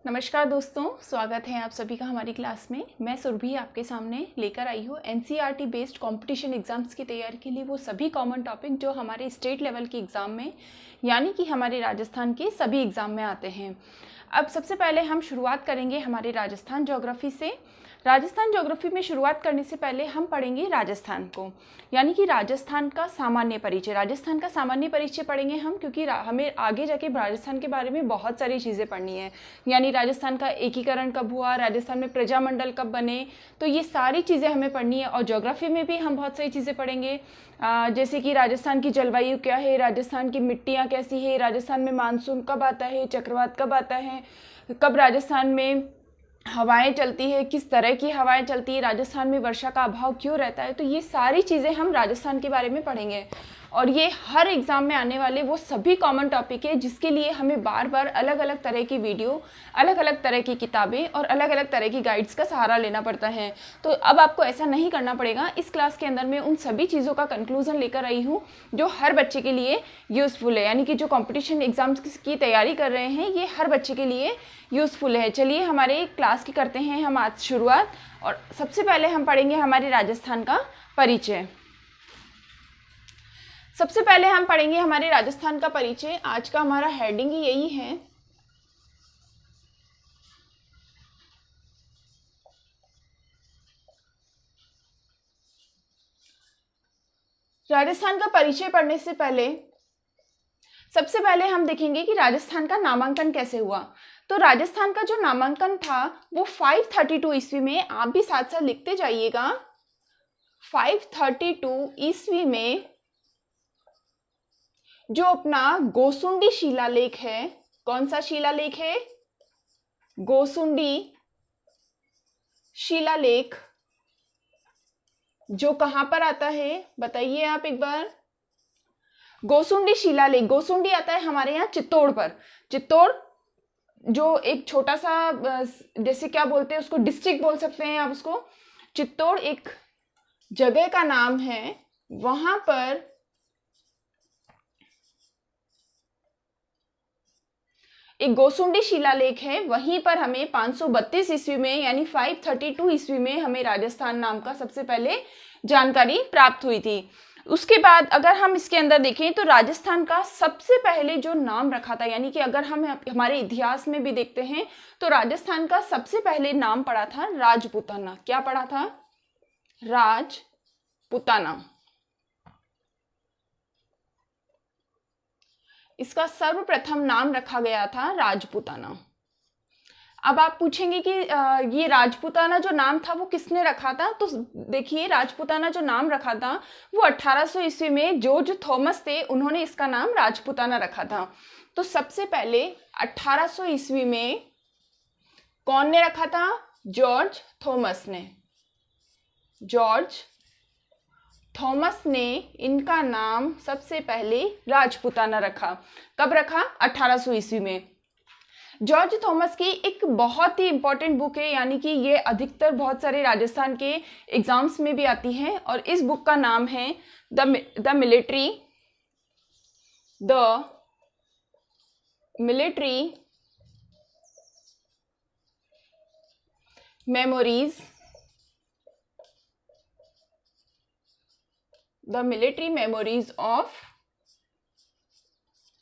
नमस्कार दोस्तों, स्वागत है आप सभी का हमारी क्लास में। मैं सुरभि आपके सामने लेकर आई हूँ एनसीईआरटी बेस्ड कंपटीशन एग्जाम्स की तैयारी के लिए वो सभी कॉमन टॉपिक जो हमारे स्टेट लेवल के एग्ज़ाम में यानी कि हमारे राजस्थान के सभी एग्ज़ाम में आते हैं। अब सबसे पहले हम शुरुआत करेंगे हमारे राजस्थान ज्योग्राफी से। राजस्थान ज्योग्राफी में शुरुआत करने से पहले हम पढ़ेंगे राजस्थान को, यानी कि राजस्थान का सामान्य परिचय। राजस्थान का सामान्य परिचय पढ़ेंगे हम, क्योंकि हमें आगे जाके राजस्थान के बारे में बहुत सारी चीज़ें पढ़नी है। यानी राजस्थान का एकीकरण कब हुआ, राजस्थान में प्रजामंडल कब बने, तो ये सारी चीज़ें हमें पढ़नी है। और ज्योग्राफी में भी हम बहुत सारी चीज़ें पढ़ेंगे, जैसे कि राजस्थान की जलवायु क्या है, राजस्थान की मिट्टियाँ कैसी है, राजस्थान में मानसून कब आता है, चक्रवात कब आता है, कब राजस्थान में हवाएं चलती है, किस तरह की हवाएं चलती है, राजस्थान में वर्षा का अभाव क्यों रहता है। तो ये सारी चीज़ें हम राजस्थान के बारे में पढ़ेंगे। और ये हर एग्ज़ाम में आने वाले वो सभी कॉमन टॉपिक है जिसके लिए हमें बार बार अलग अलग तरह की वीडियो, अलग अलग तरह की किताबें और अलग अलग तरह की गाइड्स का सहारा लेना पड़ता है। तो अब आपको ऐसा नहीं करना पड़ेगा। इस क्लास के अंदर मैं उन सभी चीज़ों का कंक्लूजन लेकर आई हूँ जो हर बच्चे के लिए यूज़फुल है, यानी कि जो कॉम्पिटिशन एग्जाम्स की तैयारी कर रहे हैं ये हर बच्चे के लिए यूज़फुल है। चलिए हमारे क्लास की करते हैं हम आज शुरुआत। और सबसे पहले हम पढ़ेंगे हमारे राजस्थान का परिचय। सबसे पहले हम पढ़ेंगे हमारे राजस्थान का परिचय। आज का हमारा हेडिंग ही यही है। राजस्थान का परिचय पढ़ने से पहले सबसे पहले हम देखेंगे कि राजस्थान का नामांकन कैसे हुआ। तो राजस्थान का जो नामांकन था वो 532 ईस्वी में, आप भी साथ साथ लिखते जाइएगा, 532 ईस्वी में जो अपना गोसुंडी शिलालेख है, कौन सा शिलालेख है, गोसुंडी शिलालेख, जो कहां पर आता है बताइए आप एक बार। गोसुंडी शिलालेख, गोसुंडी आता है हमारे यहाँ चित्तौड़ पर। चित्तौड़ जो एक छोटा सा, जैसे क्या बोलते हैं उसको, डिस्ट्रिक्ट बोल सकते हैं आप उसको। चित्तौड़ एक जगह का नाम है, वहां पर एक गोसुंडी शिलालेख है। वहीं पर हमें 532 ईस्वी में यानी 532 ईस्वी में हमें राजस्थान नाम का सबसे पहले जानकारी प्राप्त हुई थी। उसके बाद अगर हम इसके अंदर देखें तो राजस्थान का सबसे पहले जो नाम रखा था, यानी कि अगर हम हमारे इतिहास में भी देखते हैं तो राजस्थान का सबसे पहले नाम पड़ा था राजपूताना। क्या पड़ा था? राजपूताना। इसका सर्वप्रथम नाम रखा गया था राजपूताना। अब आप पूछेंगे कि ये राजपूताना जो नाम था वो किसने रखा था। तो देखिए, राजपूताना जो नाम रखा था वो 1800 ईस्वी में जॉर्ज थॉमस थे, उन्होंने इसका नाम राजपूताना रखा था। तो सबसे पहले 1800 ईस्वी में कौन ने रखा था? जॉर्ज थॉमस ने। जॉर्ज थॉमस ने इनका नाम सबसे पहले राजपूताना रखा। कब रखा? 1800 ईस्वी में। जॉर्ज थॉमस की एक बहुत ही इंपॉर्टेंट बुक है, यानी कि ये अधिकतर बहुत सारे राजस्थान के एग्जाम्स में भी आती है, और इस बुक का नाम है the military memories of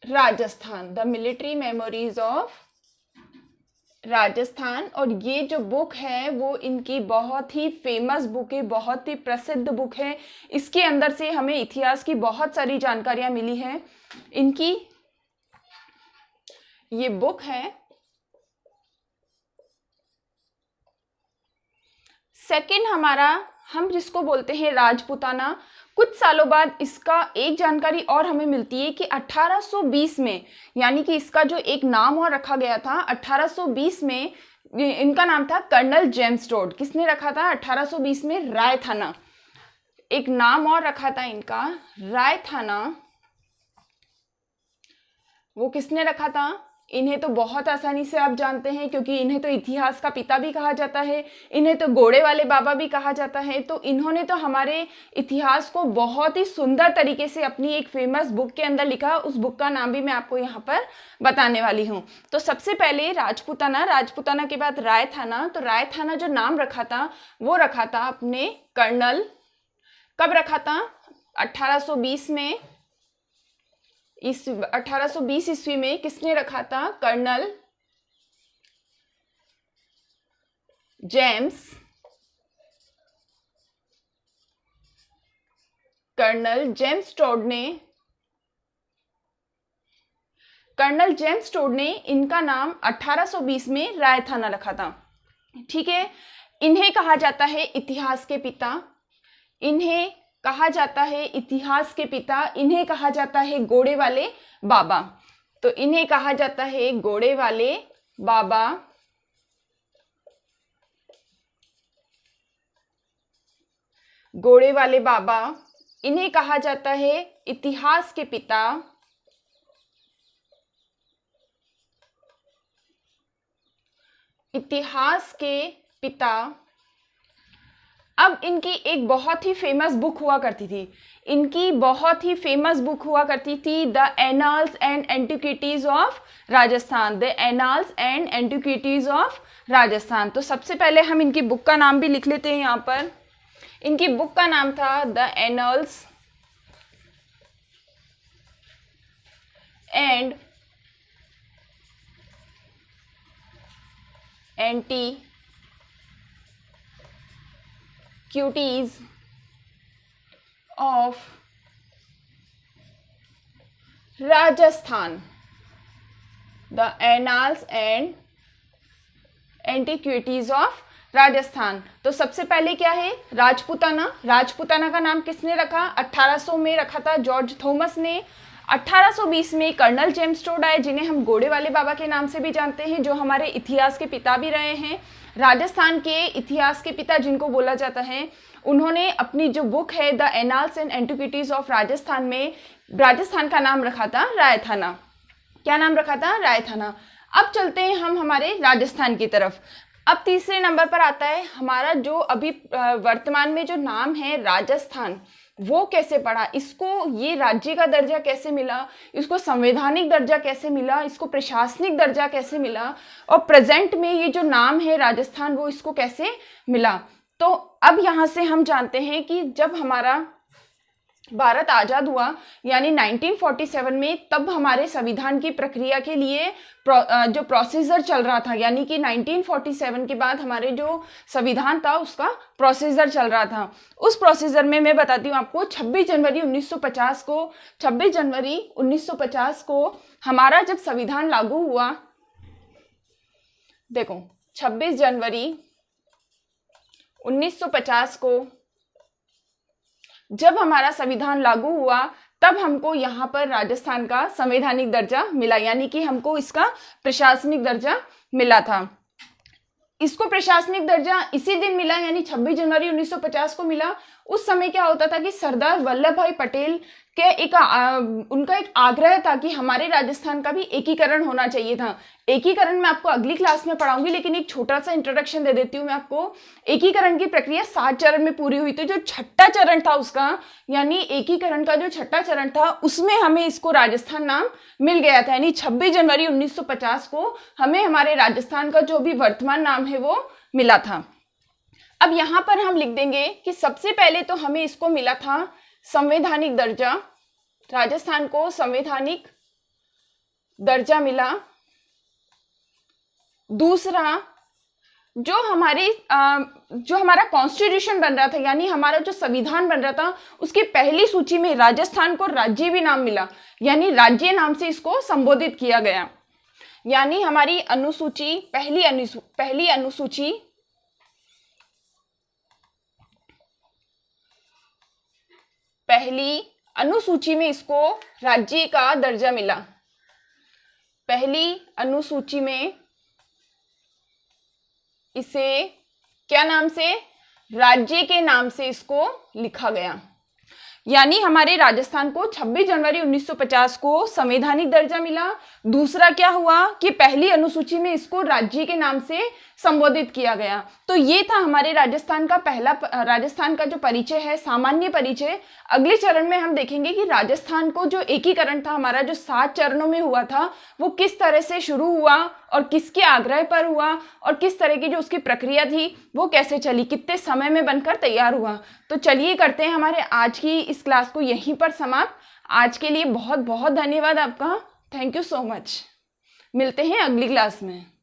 Rajasthan. The military memories of Rajasthan. और ये जो बुक है वो इनकी बहुत ही फेमस बुक है, बहुत ही प्रसिद्ध बुक है। इसके अंदर से हमें इतिहास की बहुत सारी जानकारियां मिली है। इनकी ये बुक है। सेकंड हमारा, हम जिसको बोलते हैं राजपूताना, कुछ सालों बाद इसका एक जानकारी और हमें मिलती है कि 1820 में, यानी कि इसका जो एक नाम और रखा गया था 1820 में, इनका नाम था कर्नल जेम्स टोड। किसने रखा था 1820 में? राय थाना। एक नाम और रखा था इनका राय थाना। वो किसने रखा था? इन्हें तो बहुत आसानी से आप जानते हैं, क्योंकि इन्हें तो इतिहास का पिता भी कहा जाता है, इन्हें तो घोड़े वाले बाबा भी कहा जाता है। तो इन्होंने तो हमारे इतिहास को बहुत ही सुंदर तरीके से अपनी एक फेमस बुक के अंदर लिखा। उस बुक का नाम भी मैं आपको यहाँ पर बताने वाली हूँ। तो सबसे पहले राजपूताना, राजपूताना के बाद रायथाना। तो रायथाना जो नाम रखा था वो रखा था अपने कर्नल, कब रखा था? 1820 में। 1820 ईस्वी में किसने रखा था? Colonel James, colonel James Tod ने, कर्नल जेम्स टोड ने इनका नाम 1820 में रायथाना रखा था। ठीक है, इन्हें कहा जाता है इतिहास के पिता, इन्हें कहा जाता है इतिहास के पिता, इन्हें कहा जाता है घोड़े वाले बाबा। तो इन्हें कहा जाता है घोड़े वाले बाबा, घोड़े वाले बाबा। इन्हें कहा जाता है इतिहास के पिता, इतिहास के पिता। अब इनकी एक बहुत ही फेमस बुक हुआ करती थी, इनकी बहुत ही फेमस बुक हुआ करती थी, the annals and antiquities of Rajasthan, the annals and antiquities of Rajasthan. तो सबसे पहले हम इनकी बुक का नाम भी लिख लेते हैं यहाँ पर। इनकी बुक का नाम था the annals and antiquities of Rajasthan, the annals and antiquities of Rajasthan. तो सबसे पहले क्या है? राजपूताना। राजपूताना का नाम किसने रखा? 1800 में रखा था जॉर्ज थॉमस ने। 1820 में कर्नल जेम्स टोड आए, जिन्हें हम घोड़े वाले बाबा के नाम से भी जानते हैं, जो हमारे इतिहास के पिता भी रहे हैं। राजस्थान के इतिहास के पिता जिनको बोला जाता है, उन्होंने अपनी जो बुक है the annals and antiquities of Rajasthan में राजस्थान का नाम रखा था रायथाना। क्या नाम रखा था? रायथाना। अब चलते हैं हम हमारे राजस्थान की तरफ। अब तीसरे नंबर पर आता है हमारा जो अभी वर्तमान में जो नाम है राजस्थान, वो कैसे पड़ा, इसको ये राज्य का दर्जा कैसे मिला, इसको संवैधानिक दर्जा कैसे मिला, इसको प्रशासनिक दर्जा कैसे मिला, और प्रेजेंट में ये जो नाम है राजस्थान वो इसको कैसे मिला। तो अब यहाँ से हम जानते हैं कि जब हमारा भारत आज़ाद हुआ यानी 1947 में, तब हमारे संविधान की प्रक्रिया के लिए जो प्रोसीजर चल रहा था, यानी कि 1947 के बाद हमारे जो संविधान था उसका प्रोसीजर चल रहा था। उस प्रोसीजर में मैं बताती हूँ आपको, 26 जनवरी 1950 को हमारा जब संविधान लागू हुआ, देखो 26 जनवरी 1950 को जब हमारा संविधान लागू हुआ, तब हमको यहाँ पर राजस्थान का संवैधानिक दर्जा मिला, यानी कि हमको इसका प्रशासनिक दर्जा मिला था। इसको प्रशासनिक दर्जा इसी दिन मिला, यानी 26 जनवरी 1950 को मिला। उस समय क्या होता था कि सरदार वल्लभ भाई पटेल के उनका एक आग्रह था कि हमारे राजस्थान का भी एकीकरण होना चाहिए था। एकीकरण मैं आपको अगली क्लास में पढ़ाऊंगी, लेकिन एक छोटा सा इंट्रोडक्शन दे देती हूँ मैं आपको। एकीकरण की प्रक्रिया 7 चरण में पूरी हुई थी। जो छठा चरण था उसका, यानी एकीकरण का जो छठा चरण था, उसमें हमें इसको राजस्थान नाम मिल गया था। यानी 26 जनवरी 1950 को हमें हमारे राजस्थान का जो भी वर्तमान नाम है वो मिला था। अब यहाँ पर हम लिख देंगे कि सबसे पहले तो हमें इसको मिला था संवैधानिक दर्जा, राजस्थान को संवैधानिक दर्जा मिला। दूसरा, जो हमारा कॉन्स्टिट्यूशन बन रहा था, यानी हमारा जो संविधान बन रहा था, उसकी पहली सूची में राजस्थान को राज्य भी नाम मिला, यानी राज्य नाम से इसको संबोधित किया गया। यानी हमारी अनुसूची, पहली अनुसूची में इसको राज्य का दर्जा मिला। पहली अनुसूची में इसे क्या नाम से? राज्य के नाम से इसको लिखा गया। यानी हमारे राजस्थान को 26 जनवरी 1950 को संवैधानिक दर्जा मिला। दूसरा क्या हुआ कि पहली अनुसूची में इसको राज्य के नाम से संबोधित किया गया। तो ये था हमारे राजस्थान का जो परिचय है, सामान्य परिचय। अगले चरण में हम देखेंगे कि राजस्थान को जो एकीकरण था हमारा, जो 7 चरणों में हुआ था, वो किस तरह से शुरू हुआ और किसके आग्रह पर हुआ और किस तरह की जो उसकी प्रक्रिया थी वो कैसे चली, कितने समय में बनकर तैयार हुआ। तो चलिए करते हैं हमारे आज की इस क्लास को यहीं पर समाप्त। आज के लिए बहुत बहुत धन्यवाद आपका। Thank you so much. मिलते हैं अगली क्लास में।